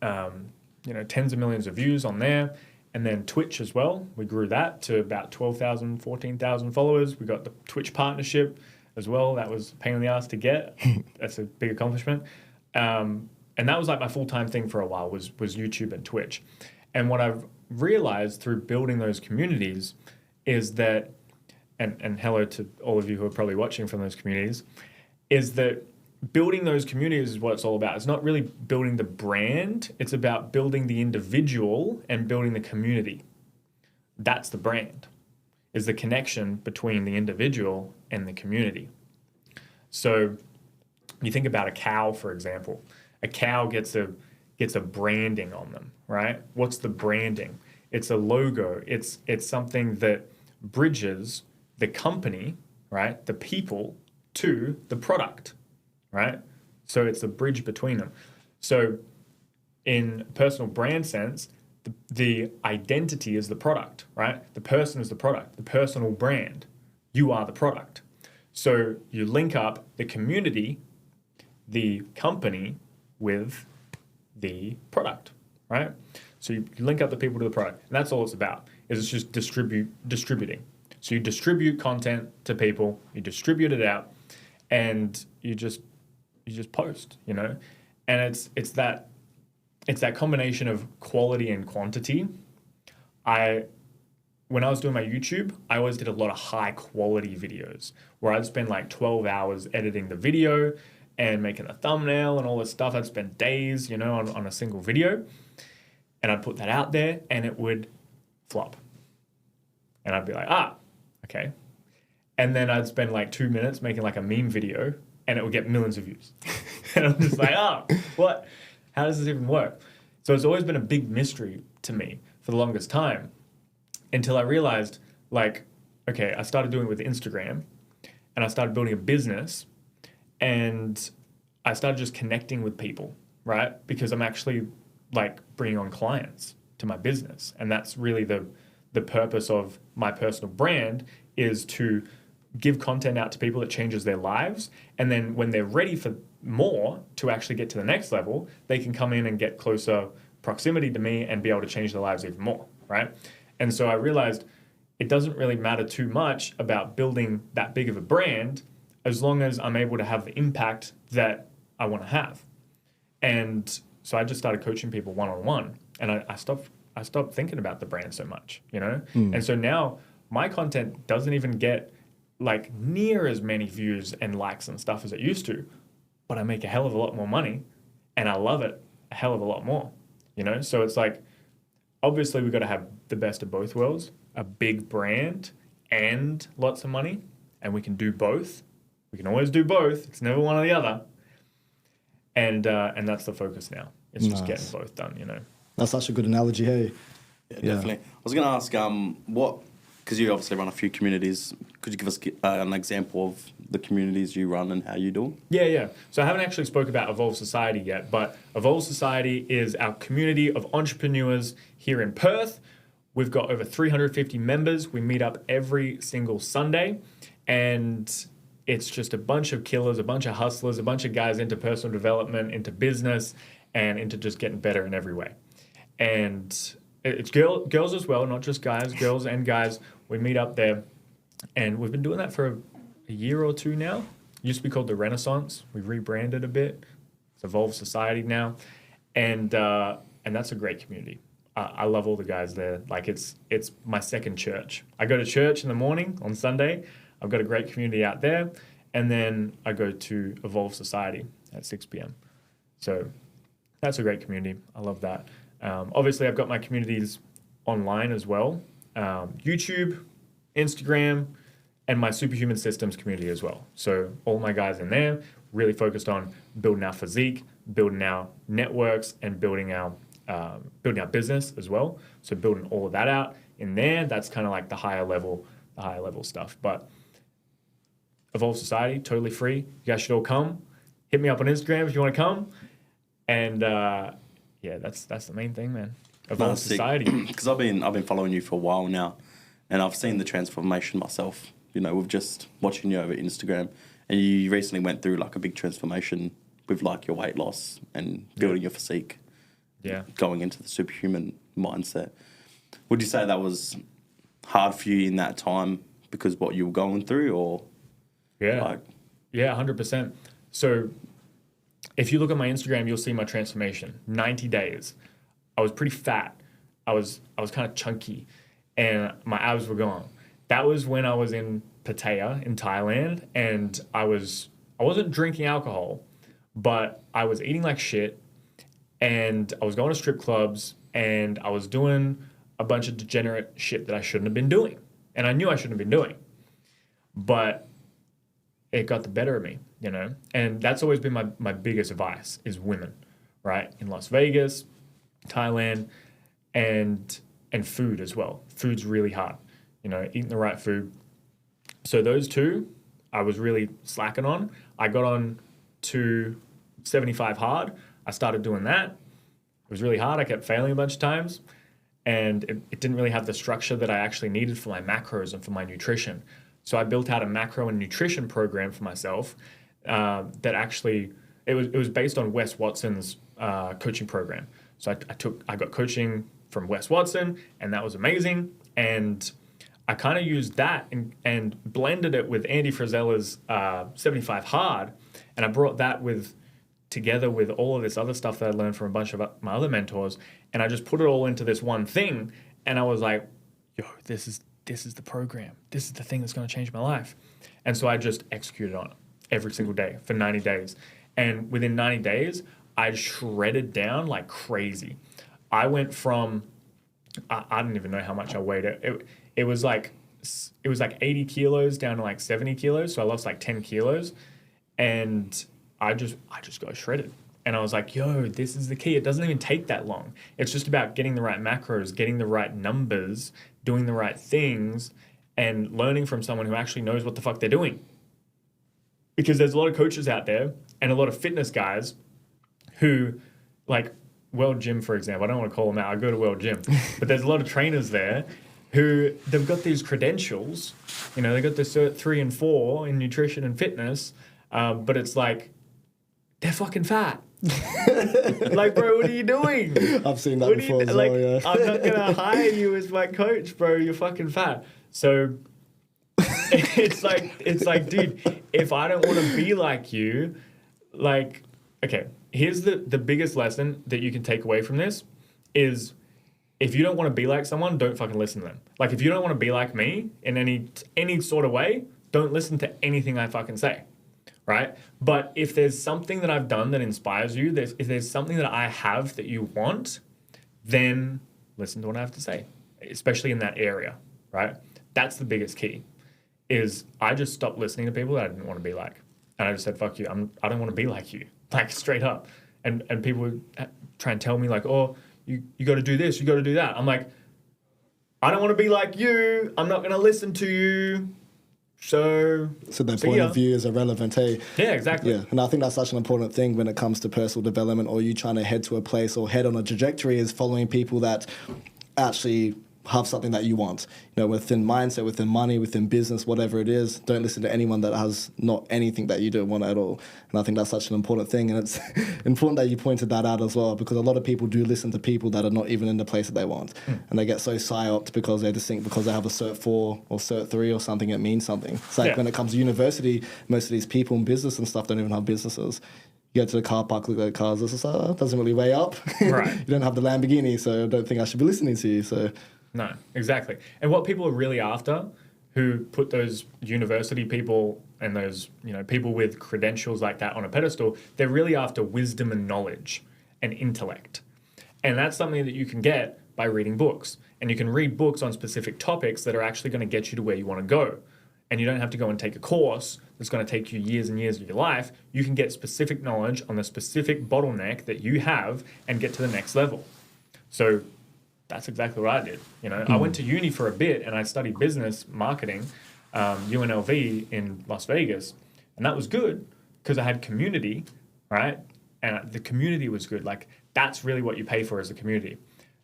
S2: tens of millions of views on there. And then Twitch as well. We grew that to about 12,000, 14,000 followers. We got the Twitch partnership as well. That was a pain in the ass to get. That's a big accomplishment. And that was like my full-time thing for a while, was YouTube and Twitch. And what I've realized through building those communities is that, and hello to all of you who are probably watching from those communities, is that building those communities is what it's all about. It's not really building the brand. It's about building the individual and building the community. That's the brand, is the connection between the individual and the community. So you think about a cow, for example. A cow gets a branding on them, right? What's the branding? It's a logo. It's something that bridges the company, right, the people, to the product, right? So it's a bridge between them. So in personal brand sense, the identity is the product, right? The person is the product, the personal brand. You are the product. So you link up the community, the company, with the product, right? So you link up the people to the product, and that's all it's about. Is it's just distributing. So you distribute content to people, you distribute it out, and you just post, and it's that combination of quality and quantity. When I was doing my YouTube, I always did a lot of high quality videos where I'd spend like 12 hours editing the video and making a thumbnail and all this stuff. I'd spend days, on a single video, and I'd put that out there and it would flop. And I'd be like, okay. And then I'd spend like 2 minutes making like a meme video and it would get millions of views. And I'm just like, what? How does this even work? So it's always been a big mystery to me for the longest time, until I realized, like, okay, I started doing it with Instagram, and I started building a business, and I started just connecting with people, right? Because I'm actually like bringing on clients to my business. And that's really the purpose of my personal brand, is to give content out to people that changes their lives. And then when they're ready for more, to actually get to the next level, they can come in and get closer proximity to me and be able to change their lives even more, right? And so I realized it doesn't really matter too much about building that big of a brand, as long as I'm able to have the impact that I want to have. And so I just started coaching people one-on-one, and I stopped thinking about the brand so much, And so now my content doesn't even get like near as many views and likes and stuff as it used to, but I make a hell of a lot more money, and I love it a hell of a lot more, So it's like, obviously we've got to have the best of both worlds, a big brand and lots of money, and we can do both. We can always do both. It's never one or the other. And that's the focus now. It's just getting both done,
S3: That's such a good analogy, hey?
S1: Yeah, definitely. I was going to ask, because you obviously run a few communities. Could you give us an example of the communities you run and how you do it?
S2: Yeah. So I haven't actually spoke about Evolve Society yet, but Evolve Society is our community of entrepreneurs here in Perth. We've got over 350 members. We meet up every single Sunday, and it's just a bunch of killers, a bunch of hustlers, a bunch of guys into personal development, into business, and into just getting better in every way. And it's girls as well, not just guys, girls and guys. We meet up there, and we've been doing that for a year or two now. It used to be called the Renaissance. We rebranded a bit. It's Evolve Society now, and that's a great community. I love all the guys there. Like it's my second church. I go to church in the morning on Sunday. I've got a great community out there, and then I go to Evolve Society at 6 p.m. So that's a great community. I love that. Obviously, I've got my communities online as well. YouTube, Instagram, and my Superhuman Systems community as well. So all my guys in there really focused on building our physique, building our networks, and building our business as well. So building all of that out in there, that's kind of like the higher level stuff. But Evolve Society, totally free. You guys should all come. Hit me up on Instagram if you want to come. And that's the main thing, man. Evolve Society.
S1: Because I've been following you for a while now, and I've seen the transformation myself. You know, with just watching you over Instagram, and you recently went through like a big transformation with like your weight loss and building your physique.
S2: Yeah.
S1: Going into the superhuman mindset. Would you say that was hard for you in that time because what you were going through, or?
S2: Yeah. Yeah, 100%. So if you look at my Instagram, you'll see my transformation. 90 days. I was pretty fat. I was kind of chunky, and my abs were gone. That was when I was in Pattaya in Thailand, and I wasn't drinking alcohol, but I was eating like shit, and I was going to strip clubs, and I was doing a bunch of degenerate shit that I shouldn't have been doing. And I knew I shouldn't have been doing. But it got the better of me, you know? And that's always been my biggest advice is women, right? In Las Vegas, Thailand, and food as well. Food's really hard, you know, eating the right food. So those two, I was really slacking on. I got on to 75 hard. I started doing that. It was really hard. I kept failing a bunch of times, and it didn't really have the structure that I actually needed for my macros and for my nutrition. So I built out a macro and nutrition program for myself that actually, it was based on Wes Watson's coaching program. So I got coaching from Wes Watson, and that was amazing. And I kind of used that and blended it with Andy Frizella's 75 hard, and I brought that together with all of this other stuff that I learned from a bunch of my other mentors, and I just put it all into this one thing, and I was like, yo, this is the program. This is the thing that's going to change my life. And so I just executed on it every single day for 90 days. And within 90 days, I shredded down like crazy. I went from, I don't even know how much I weighed. It was like 80 kilos down to like 70 kilos. So I lost like 10 kilos. And I just got shredded. And I was like, yo, this is the key. It doesn't even take that long. It's just about getting the right macros, getting the right numbers, doing the right things, and learning from someone who actually knows what the fuck they're doing. Because there's a lot of coaches out there and a lot of fitness guys who, like World Gym, for example. I don't want to call them out. I go to World Gym. But there's a lot of trainers there who they've got these credentials. You know, they got the Cert 3 and 4 in nutrition and fitness. But it's like, they're fucking fat. Like, bro, what are you doing?
S3: I've seen that before as well, yeah.
S2: I'm not going to hire you as my coach, bro. You're fucking fat. So it's like, dude, if I don't want to be like you, like, okay, here's the biggest lesson that you can take away from this is if you don't want to be like someone, don't fucking listen to them. Like, if you don't want to be like me in any sort of way, don't listen to anything I fucking say. Right? But if there's something that I've done that inspires you, if there's something that I have that you want, then listen to what I have to say, especially in that area, right? That's the biggest key, is I just stopped listening to people that I didn't want to be like. And I just said, fuck you, I don't want to be like you, like straight up. And people would try and tell me like, oh, you got to do this, you got to do that. I'm like, I don't want to be like you. I'm not going to listen to you. So
S3: their point of view is irrelevant, hey?
S2: Yeah, exactly.
S3: Yeah, and I think that's such an important thing when it comes to personal development, or you trying to head to a place or head on a trajectory, is following people that actually have something that you want. Within mindset, within money, within business, whatever it is. Don't listen to anyone that has not anything that you don't want at all. And I think that's such an important thing. And it's important that you pointed that out as well, because a lot of people do listen to people that are not even in the place that they want. And they get so psyoped because they just think because they have a Cert 4 or Cert 3 or something, it means something. It's like when it comes to university, most of these people in business and stuff don't even have businesses. You go to the car park, look at the cars, it's just like, it doesn't really weigh up.
S2: Right.
S3: You don't have the Lamborghini, so I don't think I should be listening to you. So.
S2: No, exactly. And what people are really after, who put those university people and those, people with credentials like that on a pedestal, they're really after wisdom and knowledge and intellect. And that's something that you can get by reading books. And you can read books on specific topics that are actually going to get you to where you want to go. And you don't have to go and take a course that's going to take you years and years of your life. You can get specific knowledge on the specific bottleneck that you have and get to the next level. So that's exactly what I did. I went to uni for a bit and I studied business marketing, UNLV in Las Vegas. And that was good because I had community, right? And the community was good. Like, that's really what you pay for as a community.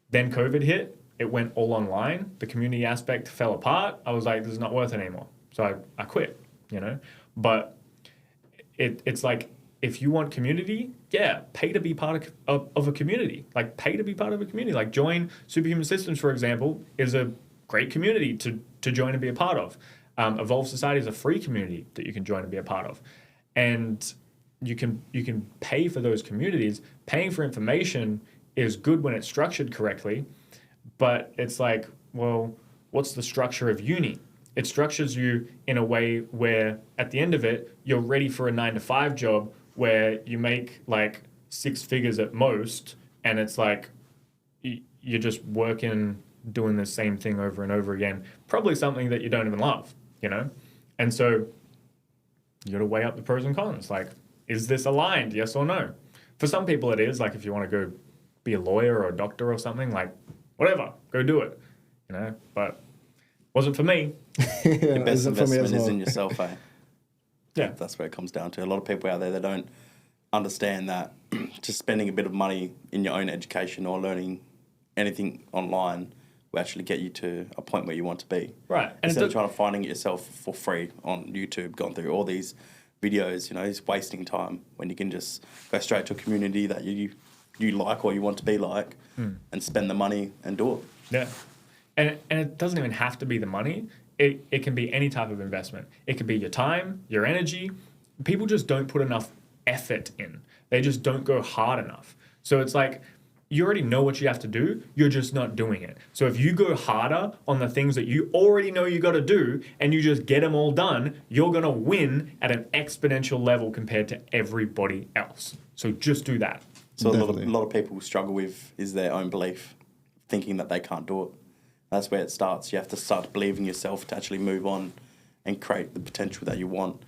S2: Then COVID hit. It went all online. The community aspect fell apart. I was like, this is not worth it anymore. So I quit, But it's like, if you want community, pay to be part of a community. Like, pay to be part of a community. Like, join Superhuman Systems, for example, is a great community to join and be a part of. Evolve Society is a free community that you can join and be a part of. And you can pay for those communities. Paying for information is good when it's structured correctly, but it's like, well, what's the structure of uni? It structures you in a way where at the end of it, you're ready for a 9-to-5 job where you make like 6 figures at most, and it's like you're just working, doing the same thing over and over again, probably something that you don't even love, And so you got to weigh up the pros and cons. Like, is this aligned? Yes or no? For some people it is. Like, if you want to go be a lawyer or a doctor or something, like, whatever, go do it, But wasn't for me.
S1: Your best investment is in yourself, eh?
S2: Yeah.
S1: That's where it comes down to. A lot of people out there, they don't understand that just spending a bit of money in your own education or learning anything online will actually get you to a point where you want to be.
S2: Right. And
S1: instead of trying to finding it yourself for free on YouTube, going through all these videos, it's wasting time when you can just go straight to a community that you like or you want to be like and spend the money and do it.
S2: Yeah. And it doesn't even have to be the money. It can be any type of investment. It could be your time, your energy. People just don't put enough effort in. They just don't go hard enough. So it's like, you already know what you have to do, you're just not doing it. So if you go harder on the things that you already know you got to do and you just get them all done, you're going to win at an exponential level compared to everybody else. So just do that.
S1: So a lot of people struggle with is their own belief, thinking that they can't do it. That's where it starts. You have to start believing yourself to actually move on and create the potential that you want.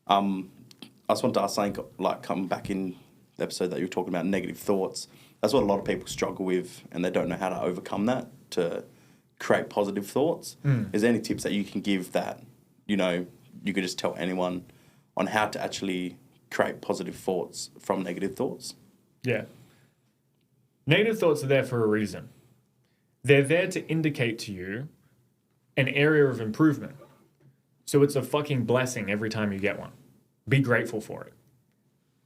S1: I just wanted to ask something, like, coming back in the episode that you were talking about, negative thoughts. That's what a lot of people struggle with, and they don't know how to overcome that, to create positive thoughts. Is there any tips that you can give that, you could just tell anyone on how to actually create positive thoughts from negative thoughts?
S2: Yeah. Negative thoughts are there for a reason. They're there to indicate to you an area of improvement. So it's a fucking blessing every time you get one. Be grateful for it.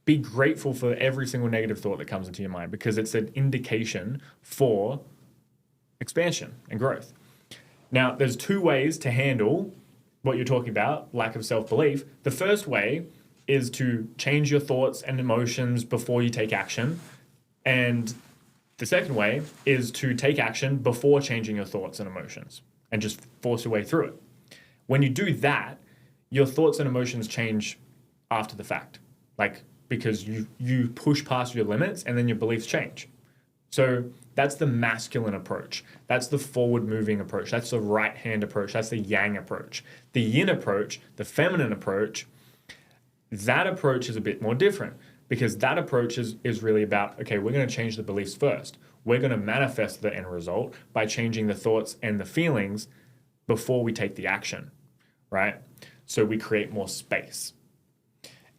S2: Be grateful for every single negative thought that comes into your mind, because it's an indication for expansion and growth. Now, there's 2 ways to handle what you're talking about, lack of self-belief. The first way is to change your thoughts and emotions before you take action. And the second way is to take action before changing your thoughts and emotions and just force your way through it. When you do that, your thoughts and emotions change after the fact, like, because you push past your limits and then your beliefs change. So that's the masculine approach. That's the forward-moving approach. That's the right-hand approach. That's the yang approach. The yin approach, the feminine approach, that approach is a bit more different. because that approach is really about, okay, we're going to change the beliefs first. We're going to manifest the end result by changing the thoughts and the feelings before we take the action, right? So we create more space.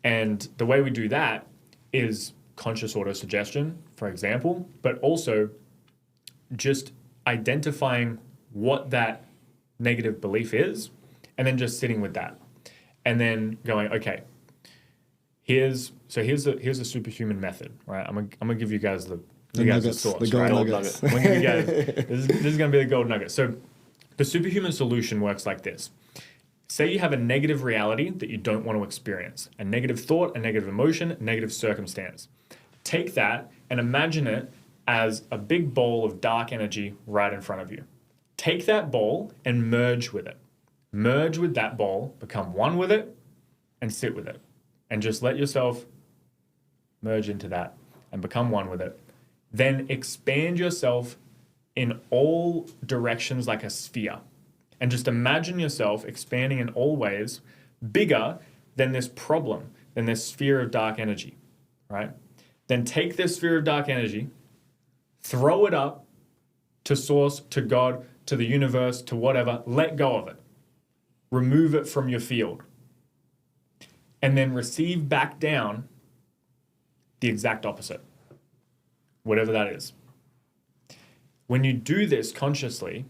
S2: And the way we do that is conscious auto-suggestion, for example, but also just identifying what that negative belief is and then just sitting with that. And then going, okay, here's a superhuman method, right? I'm gonna give you guys the
S3: nuggets,
S2: source,
S3: the gold
S2: right?
S3: nuggets.
S2: I'm gonna give you guys, this is gonna be the gold nugget. So the superhuman solution works like this. Say you have a negative reality that you don't want to experience, a negative thought, a negative emotion, a negative circumstance. Take that and imagine it as a big bowl of dark energy right in front of you. Take that bowl and merge with it. Merge with that bowl, become one with it, and sit with it. And just let yourself merge into that and become one with it. Then expand yourself in all directions like a sphere. And just imagine yourself expanding in all ways, bigger than this problem, than this sphere of dark energy, right? Then take this sphere of dark energy, throw it up to source, to God, to the universe, to whatever, let go of it. Remove it from your field. And then receive back down the exact opposite, whatever that is. When you do this consciously,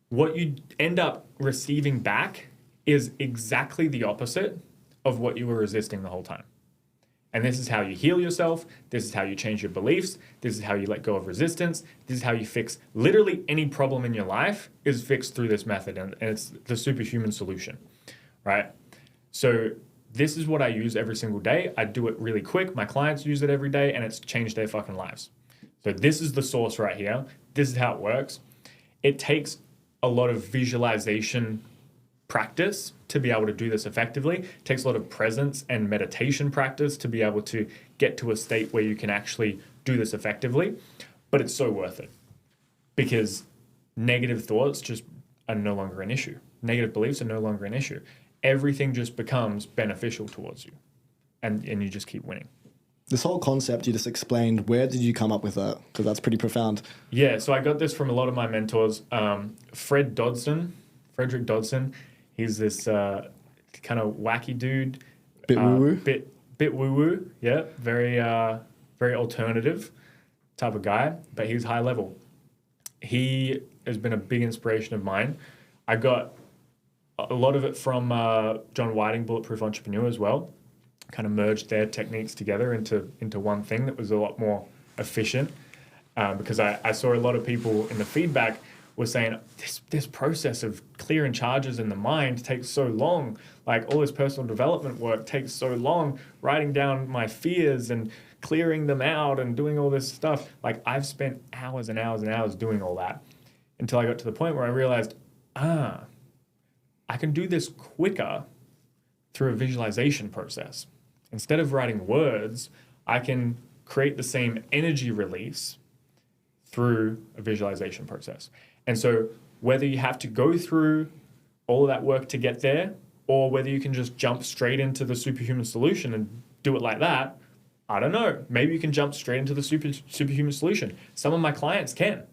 S2: what you end up receiving back is exactly the opposite of what you were resisting the whole time. And this is how you heal yourself. This is how you change your beliefs. This is how you let go of resistance. This is how you fix literally any problem in your life is fixed through this method. And it's the superhuman solution, right? So this is what I use every single day. I do it really quick. My clients use it every day and it's changed their fucking lives. So this is the source right here. This is how it works. It takes a lot of visualization practice to be able to do this effectively. It takes a lot of presence and meditation practice to be able to get to a state where you can actually do this effectively. But it's so worth it because negative thoughts just are no longer an issue. Negative beliefs are no longer an issue. Everything just becomes beneficial towards you and you just keep winning.
S3: This whole concept you just explained, where did you come up with that? Because that's pretty profound.
S2: Yeah, so I got this from a lot of my mentors. Frederick Dodson. He's this kind of wacky dude.
S3: Bit woo-woo?
S2: Bit woo-woo, yeah. Very alternative type of guy, but he's high level. He has been a big inspiration of mine. I got a lot of it from John Whiting, Bulletproof Entrepreneur as well. Kind of merged their techniques together into one thing that was a lot more efficient because I saw a lot of people in the feedback were saying this process of clearing charges in the mind takes so long. Like all this personal development work takes so long, writing down my fears and clearing them out and doing all this stuff. Like I've spent hours and hours and hours doing all that until I got to the point where I realized, I can do this quicker through a visualization process. Instead of writing words, I can create the same energy release through a visualization process. And so whether you have to go through all of that work to get there, or whether you can just jump straight into the superhuman solution and do it like that, I don't know. Maybe you can jump straight into the superhuman solution. Some of my clients can.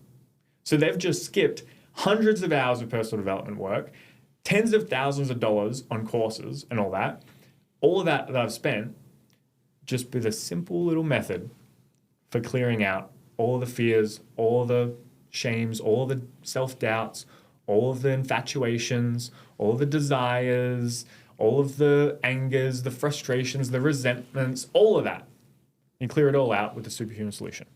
S2: So they've just skipped hundreds of hours of personal development work, tens of thousands of dollars on courses and all that. All of that I've spent just with a simple little method for clearing out all of the fears, all of the shames, all of the self-doubts, all of the infatuations, all of the desires, all of the angers, the frustrations, the resentments, all of that. You clear it all out with the superhuman solution.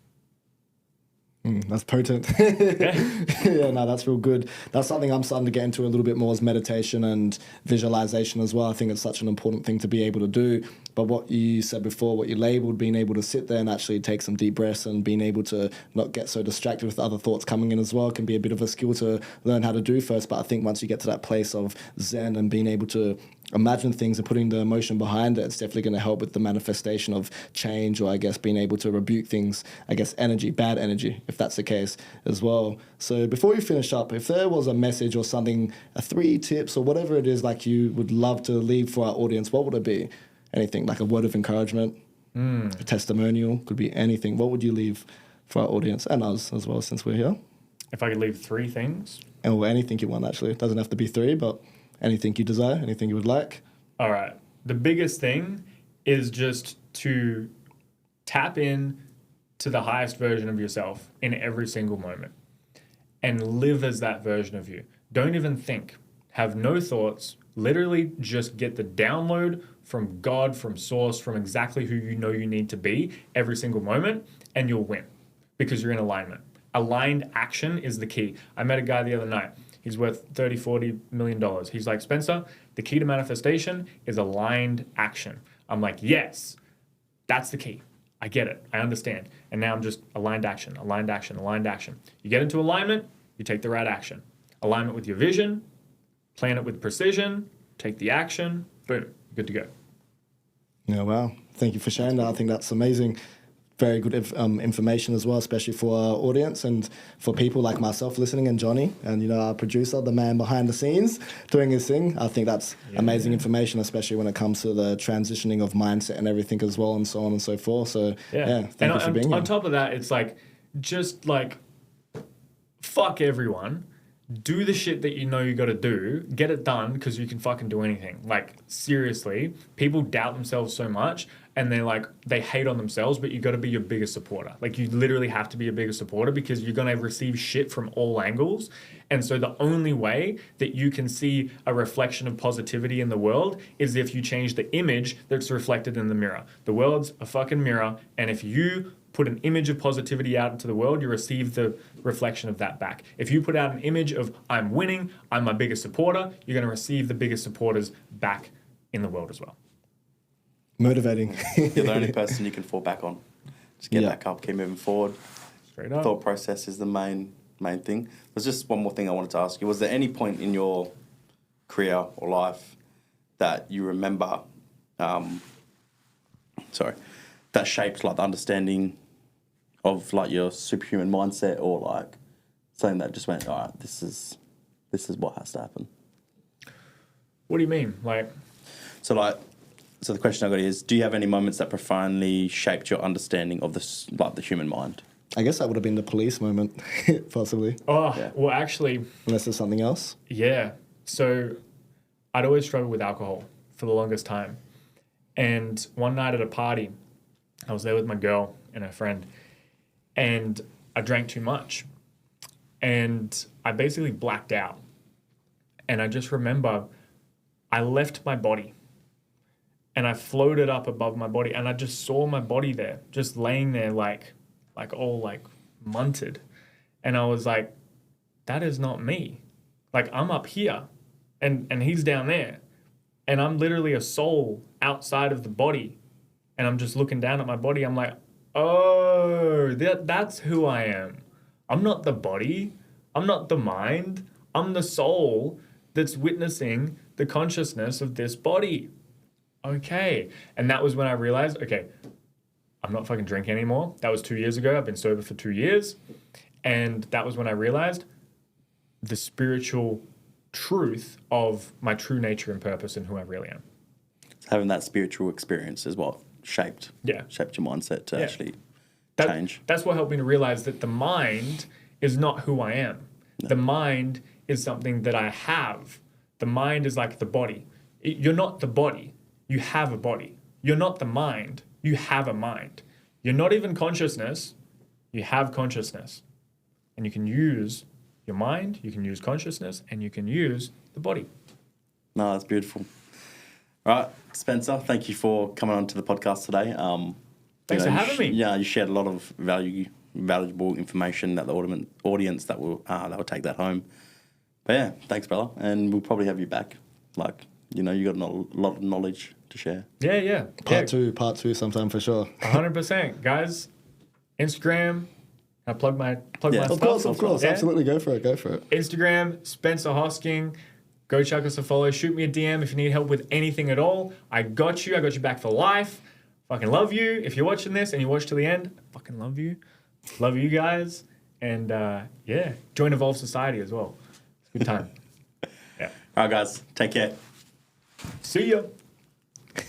S3: That's potent. Yeah, no, that's real good. That's something I'm starting to get into a little bit more is meditation and visualization as well. I think it's such an important thing to be able to do. But what you said before, what you labeled, being able to sit there and actually take some deep breaths and being able to not get so distracted with other thoughts coming in as well can be a bit of a skill to learn how to do first. But I think once you get to that place of Zen and being able to imagine things and putting the emotion behind it, it's definitely going to help with the manifestation of change, or I guess being able to rebuke things, I guess energy, bad energy, if that's the case as well. So before we finish up, if there was a message or something, 3 tips or whatever it is like you would love to leave for our audience, what would it be? Anything like a word of encouragement? a testimonial, could be anything. What would you leave for our audience and us as well, since we're here?
S2: If I could leave 3 things.
S3: Or anything you want, actually. It doesn't have to be 3, but anything you desire, anything you would like.
S2: All right. The biggest thing is just to tap in to the highest version of yourself in every single moment and live as that version of you. Don't even think. Have no thoughts. Literally just get the download from God, from source, from exactly who you know you need to be every single moment, and you'll win because you're in alignment. Aligned action is the key. I met a guy the other night. He's worth $30-40 million. He's like, Spencer, the key to manifestation is aligned action. I'm like, yes, that's the key. I get it. I understand. And now I'm just aligned action, aligned action, aligned action. You get into alignment, you take the right action. Alignment with your vision, plan it with precision, take the action, boom, good to go.
S3: Yeah, wow. Thank you for sharing that. I think that's amazing. Very good information as well, especially for our audience and for people like myself listening and Johnny and, you know, our producer, the man behind the scenes doing his thing. I think that's amazing information, especially when it comes to the transitioning of mindset and everything as well and so on and so forth. So, thank you for being here.
S2: On top of that, it's like, just like, fuck everyone. Do the shit that you know you got to do. Get it done because you can fucking do anything. Like, seriously, people doubt themselves so much and they hate on themselves, but you got to be your biggest supporter. Like, you literally have to be your biggest supporter because you're going to receive shit from all angles. And so the only way that you can see a reflection of positivity in the world is if you change the image that's reflected in the mirror. The world's a fucking mirror. And if you put an image of positivity out into the world, you receive the reflection of that back. If you put out an image of I'm winning, I'm my biggest supporter, you're going to receive the biggest supporters back in the world as well.
S3: Motivating.
S1: You're the only person you can fall back on. Just get back up, keep moving forward.
S2: Straight up.
S1: Thought process is the main thing. There's just one more thing I wanted to ask you. Was there any point in your career or life that you remember, that shaped like the understanding of like your superhuman mindset, or like something that just went, all right, this is what has to happen?
S2: What do you mean?
S1: So the question I got is, do you have any moments that profoundly shaped your understanding of this, like the human mind?
S3: I guess that would have been the police moment, possibly.
S2: Well, actually...
S3: Unless there's something else?
S2: Yeah. So I'd always struggled with alcohol for the longest time. And one night at a party, I was there with my girl and her friend, and I drank too much. And I basically blacked out. And I just remember I left my body. And I floated up above my body, and I just saw my body there, just laying there like all munted. And I was like, that is not me. Like, I'm up here and he's down there. And I'm literally a soul outside of the body. And I'm just looking down at my body. I'm like, oh, that's who I am. I'm not the body. I'm not the mind. I'm the soul that's witnessing the consciousness of this body. Okay. And that was when I realized, okay, I'm not fucking drinking anymore. That was 2 years ago. I've been sober for 2 years. And that was when I realized the spiritual truth of my true nature and purpose and who I really am.
S1: Having that spiritual experience is what shaped your mindset to actually change.
S2: That's what helped me to realize that the mind is not who I am. No. The mind is something that I have. The mind is like the body. You're not the body. You have a body. You're not the mind. You have a mind. You're not even consciousness. You have consciousness. And you can use your mind, you can use consciousness, and you can use the body.
S1: No, that's beautiful. All right, Spencer, thank you for coming on to the podcast today.
S2: Thanks for having me.
S1: Yeah, you shared a lot of valuable information that the audience that will take that home. But yeah, thanks, brother. And we'll probably have you back. You got a lot of knowledge to share.
S2: Yeah.
S3: Part two sometime for sure.
S2: 100%. Guys, Instagram, I plug my stuff.
S3: Of course. Yeah? Absolutely. Go for it.
S2: Instagram, Spencer Hosking. Go chuck us a follow. Shoot me a DM if you need help with anything at all. I got you. I got you back for life. Fucking love you. If you're watching this and you watch till the end, I fucking love you. Love you guys. And join Evolve Society as well. It's a good time.
S1: All right, guys. Take care.
S2: See ya.